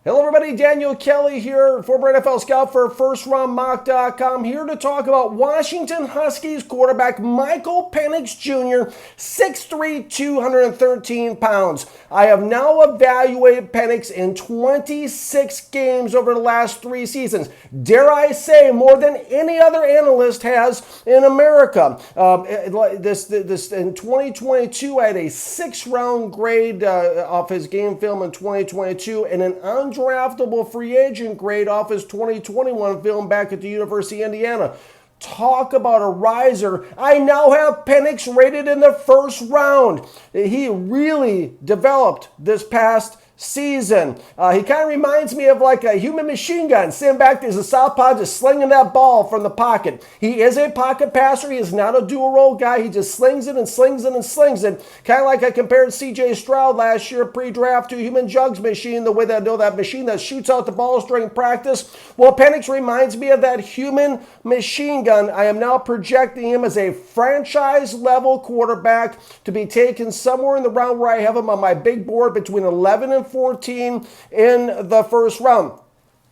Hello everybody, Daniel Kelly here, former NFL scout for FirstRoundMock.com, here to talk about Washington Huskies quarterback Michael Penix Jr., 6'3", 213 pounds. I have now evaluated Penix in 26 games over the last 3 seasons. Dare I say, more than any other analyst has in America. In 2022, I had a 6th-round grade off his game film in 2022 and an undraftable free agent grade off his 2021 film back at the University of Indiana. Talk about a riser. I now have Penix rated in the 1st round. He really developed this past season. He kind of reminds me of like a human machine gun, sitting back there as a southpaw just slinging that ball from the pocket. He is a pocket passer. He is not a dual role guy. He just slings it and slings it and slings it. Kind of like I compared C.J. Stroud last year pre-draft to a human jugs machine, the way that I know that machine that shoots out the balls during practice. Well, Penix reminds me of that human machine gun. I am now projecting him as a franchise-level quarterback to be taken somewhere in the round where I have him on my big board between 11 and 14 in the 1st round.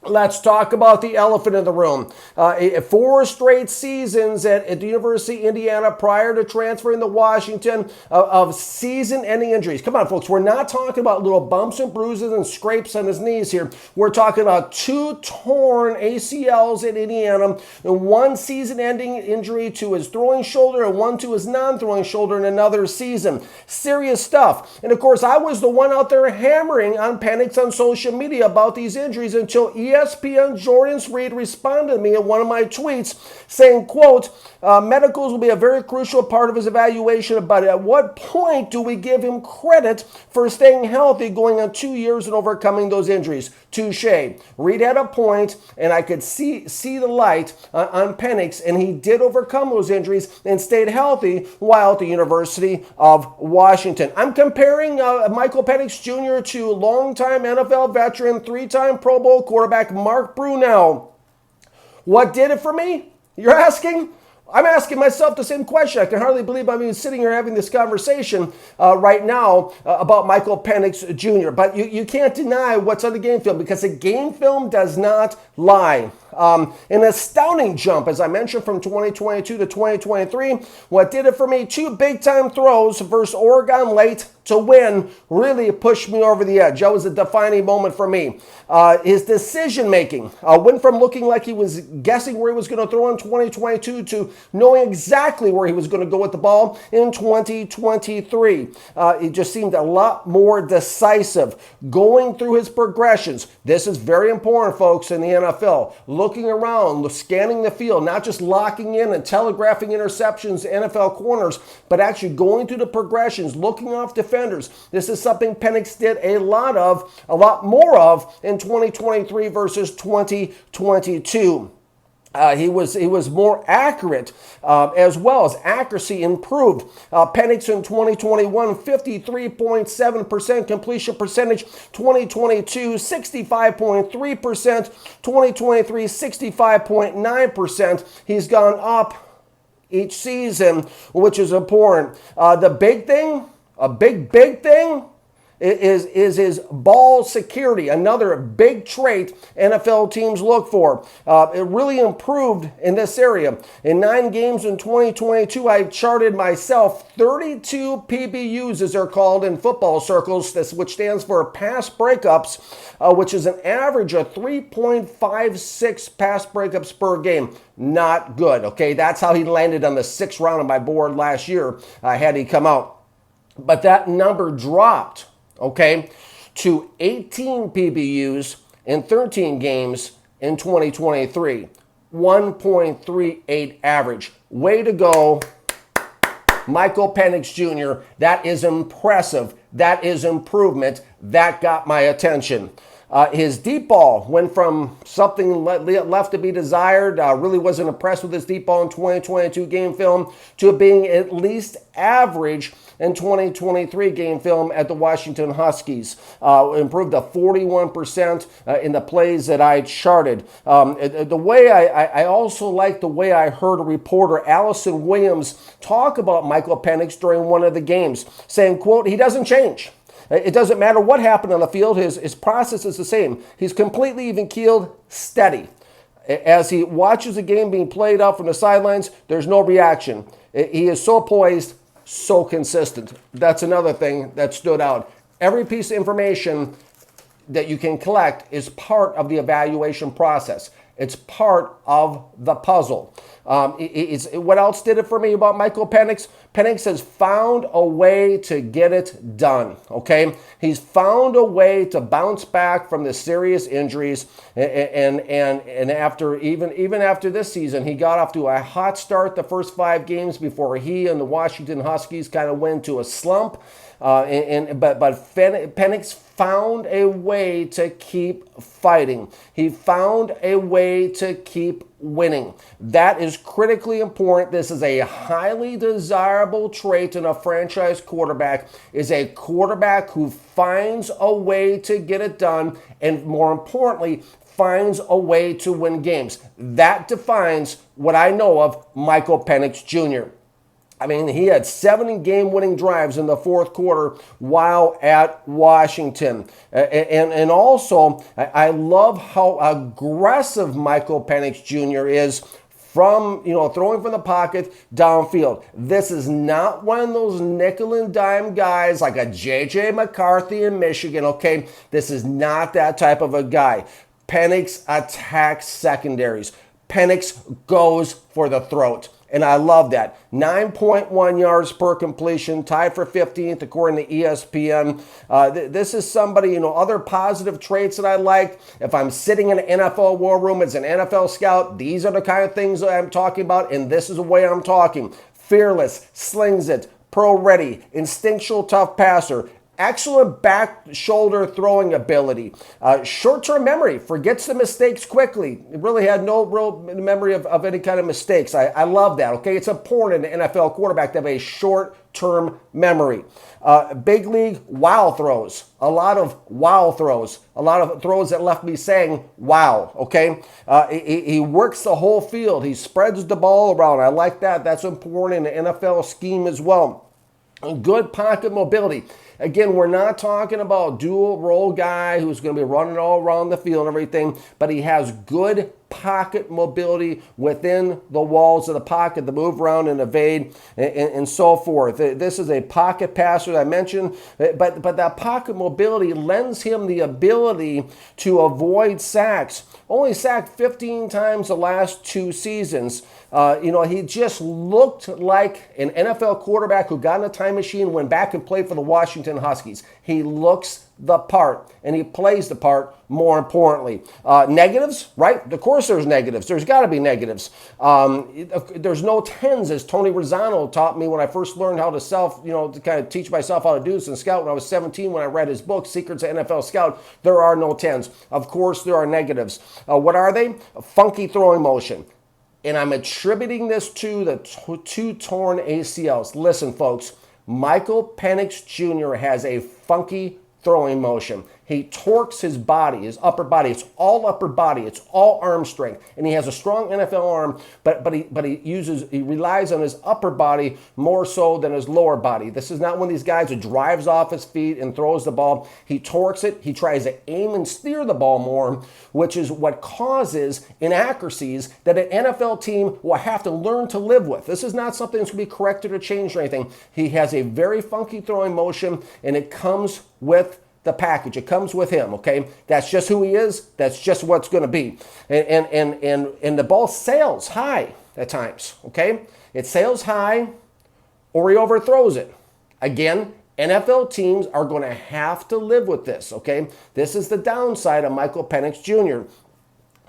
Let's talk about the elephant in the room. 4 straight seasons at the University of Indiana prior to transferring to Washington of season-ending injuries. Come on, folks. We're not talking about little bumps and bruises and scrapes on his knees here. We're talking about 2 torn ACLs at Indiana and 1 season-ending injury to his throwing shoulder and 1 to his non-throwing shoulder in another season. Serious stuff. And, of course, I was the one out there hammering on Penix on social media about these injuries until ESPN Jordan Reed responded to me in one of my tweets saying, quote, medicals will be a very crucial part of his evaluation, but at what point do we give him credit for staying healthy going on 2 years and overcoming those injuries? Touche. Reed had a point, and I could see the light on Penix, and he did overcome those injuries and stayed healthy while at the University of Washington. I'm comparing Michael Penix Jr. to longtime NFL veteran, 3-time Pro Bowl quarterback Mark Brunell. What did it for me? You're asking? I'm asking myself the same question. I can hardly believe I'm even sitting here having this conversation right now about Michael Penix Jr. But you can't deny what's on the game film because the game film does not lie. An astounding jump, as I mentioned, from 2022 to 2023. What did it for me? 2 big-time throws versus Oregon late to win really pushed me over the edge. That was a defining moment for me. His decision-making went from looking like he was guessing where he was going to throw in 2022 to knowing exactly where he was going to go with the ball in 2023. It just seemed a lot more decisive. Going through his progressions. This is very important, folks, in the NFL. Looking around, scanning the field, not just locking in and telegraphing interceptions to NFL corners, but actually going through the progressions, looking off defenders. This is something Penix did a lot more of in 2023 versus 2022. He was more accurate as well as accuracy improved. Penix in 2021, 53.7% completion percentage. 2022, 65.3%. 2023, 65.9%. He's gone up each season, which is important. The big thing, a big thing, is his ball security, another big trait NFL teams look for. It really improved in this area. In 9 games in 2022, I charted myself 32 PBUs, as they're called in football circles, which stands for pass breakups, which is an average of 3.56 pass breakups per game. Not good, okay? That's how he landed on the 6th round of my board last year had he come out. But that number dropped, okay, to 18 PBUs in 13 games in 2023. 1.38 average. Way to go, Michael Penix Jr. That is impressive. That is improvement. That got my attention. His deep ball went from something left to be desired, really wasn't impressed with his deep ball in 2022 game film, to being at least average in 2023 game film at the Washington Huskies. Improved to 41% in the plays that I charted. The way I also like the way I heard a reporter, Allison Williams, talk about Michael Penix during one of the games, saying, quote, he doesn't change. It doesn't matter what happened on the field. His process is the same. He's completely even-keeled, steady. As he watches the game being played out from the sidelines, there's no reaction. He is so poised, so consistent. That's another thing that stood out. Every piece of information that you can collect is part of the evaluation process. It's part of the puzzle. What else did it for me about Michael Penix? Penix has found a way to get it done, okay? He's found a way to bounce back from the serious injuries, and after even after this season, he got off to a hot start the first 5 games before he and the Washington Huskies kind of went to a slump. But Penix found a way to keep fighting. He found a way to keep winning. That is critically important. This is a highly desirable trait in a franchise quarterback, is a quarterback who finds a way to get it done, and more importantly, finds a way to win games. That defines what I know of Michael Penix Jr. I mean, he had 7 game-winning drives in the fourth quarter while at Washington. And also, I love how aggressive Michael Penix Jr. is from, throwing from the pocket downfield. This is not one of those nickel and dime guys like a J.J. McCarthy in Michigan, okay? This is not that type of a guy. Penix attacks secondaries. Penix goes for the throat. And I love that. 9.1 yards per completion, tied for 15th according to ESPN. This is somebody, other positive traits that I like. If I'm sitting in an NFL war room as an NFL scout, these are the kind of things that I'm talking about, and this is the way I'm talking. Fearless, slings it, pro ready, instinctual tough passer. Excellent back shoulder throwing ability. Short-term memory, forgets the mistakes quickly. It really had no real memory of any kind of mistakes. I love that, okay? It's important in an NFL quarterback to have a short-term memory. Big league wow throws. A lot of wow throws. A lot of throws that left me saying wow, okay? He works the whole field. He spreads the ball around. I like that. That's important in the NFL scheme as well. Good pocket mobility. Again, we're not talking about dual role guy who's going to be running all around the field and everything, but he has good pocket mobility within the walls of the pocket to move around and evade and so forth. This is a pocket passer that I mentioned, but that pocket mobility lends him the ability to avoid sacks. Only sacked 15 times the last 2 seasons. He just looked like an NFL quarterback who got in a time machine, went back and played for the Washington Huskies. He looks the part, and he plays the part, more importantly. Negatives, right? Of course there's negatives. There's got to be negatives. There's no 10s, as Tony Rosano taught me when I first learned how to to kind of teach myself how to do this and scout when I was 17 when I read his book, Secrets of NFL Scout. There are no 10s. Of course there are negatives. What are they? A funky throwing motion. And I'm attributing this to the 2 torn ACLs. Listen, folks, Michael Penix Jr. has a funky throwing motion. He torques his body, his upper body. It's all upper body. It's all arm strength. And he has a strong NFL arm, but he relies on his upper body more so than his lower body. This is not one of these guys who drives off his feet and throws the ball. He torques it. He tries to aim and steer the ball more, which is what causes inaccuracies that an NFL team will have to learn to live with. This is not something that's going to be corrected or changed or anything. He has a very funky throwing motion, and it comes with the package. It comes with him, okay? That's just who he is. That's just what's going to be. And the ball sails high at times, okay? It sails high or he overthrows it. Again, NFL teams are going to have to live with this, okay? This is the downside of Michael Penix Jr.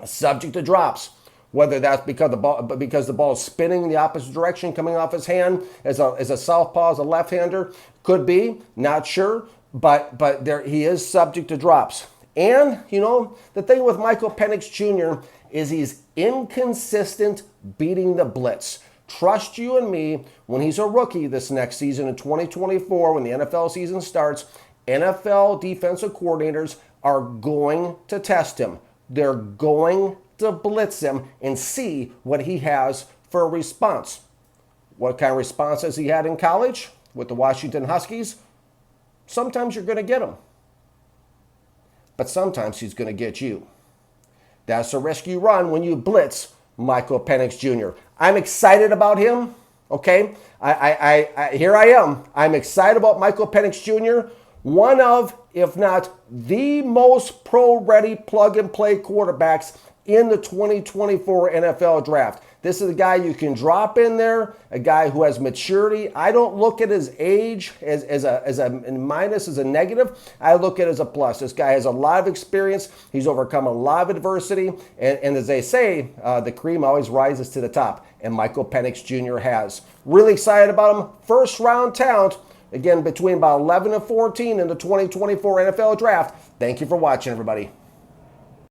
Subject to drops. Whether that's because the ball is spinning the opposite direction coming off his hand as a southpaw, as a left-hander. Could be, not sure. But he is subject to drops. And, the thing with Michael Penix Jr. is he's inconsistent beating the blitz. Trust you and me, when he's a rookie this next season in 2024, when the NFL season starts, NFL defensive coordinators are going to test him. They're going to blitz him and see what he has for a response. What kind of response has he had in college with the Washington Huskies? sometimes you're going to get him. But sometimes he's going to get you. That's the risk you run when you blitz Michael Penix Jr. I'm excited about him, okay? Here I am. I'm excited about Michael Penix Jr., one of, if not the most pro-ready plug-and-play quarterbacks in the 2024 NFL Draft. This is a guy you can drop in there, a guy who has maturity. I don't look at his age as a minus, as a negative. I look at it as a plus. This guy has a lot of experience. He's overcome a lot of adversity. And as they say, the cream always rises to the top. And Michael Penix Jr. has. Really excited about him. First round talent. Again, between about 11 and 14 in the 2024 NFL Draft. Thank you for watching, everybody.